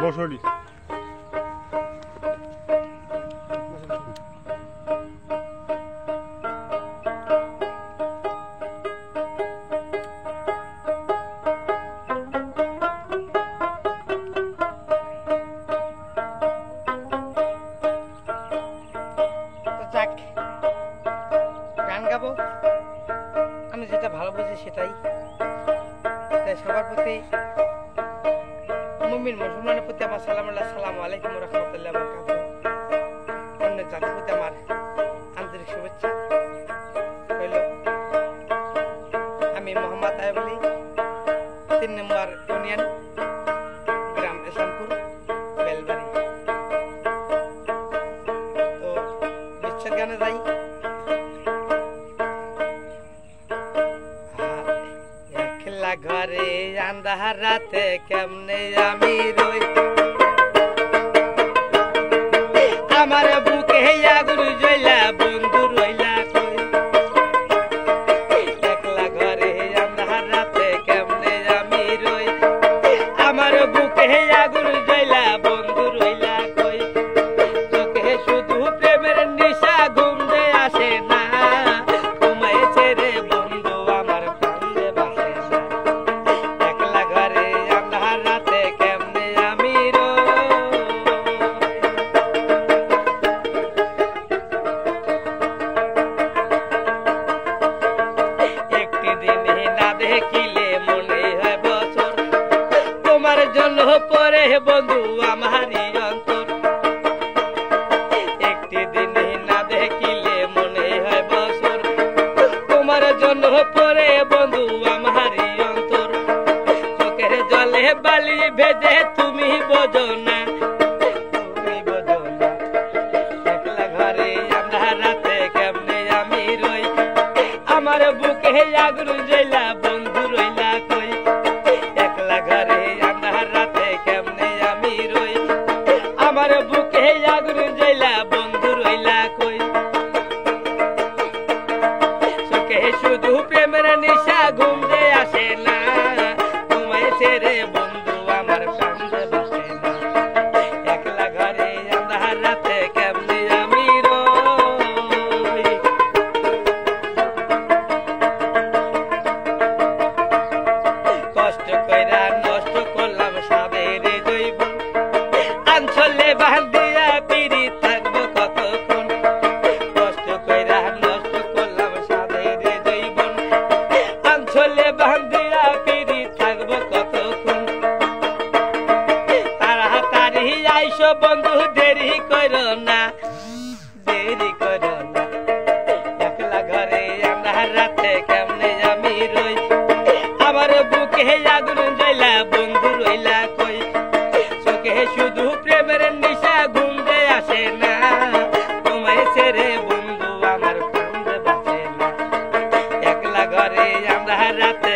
বসরি গান গাবো আমি যেটা ভালো বুঝি সেটাই, তাই সবার প্রতি মুমিন মুসলমানের প্রতি আমার সালামু আলাইকুম রাহমাতুল্লাহি ওয়া বারাকাতুহু। অন্য জাতির প্রতি আমার আন্তরিক শুভেচ্ছা হইল। আমি মোহাম্মদ আইয়ুব আলী, 3 নম্বর ইউনিয়ন, গ্রাম ইসলামপুর, বেলবাড়ি। তো বিচ্ছেদ গানে যাই। একলা ঘরে আন্ধার রাতে কেমনে আমি রই, আমার বুকে আগুন জ্বলা বন্ধু রইলা কই। একলা ঘরে আন্ধার রাতে কেমনে আমি রই, আমার বুকে আগুন জ্বলা বন্ধু রইলা কই। চোখে শুধু প্রেমের নিশা, ঘুম যে আসে না, ঘুমাইছে রে বন্ধু আমার কান্দে বাসে না। একলা ঘরে আন্ধার রাতে কেমনে আমি রই। একটি দিনে না দেখিলে মনে হয় বছর, তোমার জন্য পরে বন্ধু আমারই অন্তর। একটি দিনে না দেখিলে মনে হয় বছর, তোমার জন্য পরে বন্ধু আমারই অন্তর। চোখের জলে বালি ভেজে তুমি বোঝো না, তুমি বোঝো না। একলা ঘরে আন্ধার রাতে কেমনে আমি রই, আমার বুকে আগুন জ্বলা বন্ধু রইলা কই। একলা ঘরে আন্ধার রাতে কেমনে আমি রই, আমার বুকে আগুন জ্বলা বন্ধু রইলা কই। চোখে শুধু প্রেমের নিশা, ঘুম যে আসে না, ঘুমাইছে রে বন্ধু আমার কান্দে বাসে না। একলা ঘরে আন্ধার রাতে কেমনে আমি রই। কষ্ট কইরা নষ্ট করলাম সাবের জৈবন, আঞ্চলে বান্ধিয়া পিড়ি থাকবো কতক্ষণ। কষ্ট কইরা নষ্ট করলাম সাবের জৈবন, আঞ্চলে বান্ধিয়া পিড়ি থাকবো কতক্ষণ। তাড়াতাড়ি আইসো বন্ধু, দেরি করো না, দেরি করো না। একলা ঘরে আন্ধার রাতে কেমনে আমি রই, আমার বুকে আগুন জ্বলা বন্ধু রইলা কই। চোখে শুধু প্রেমের নিশা, ঘুম যে আসে না, ঘুমাইছে রে বন্ধু আমার কান্দে বাসে না। একলা ঘরে আন্ধার রাতে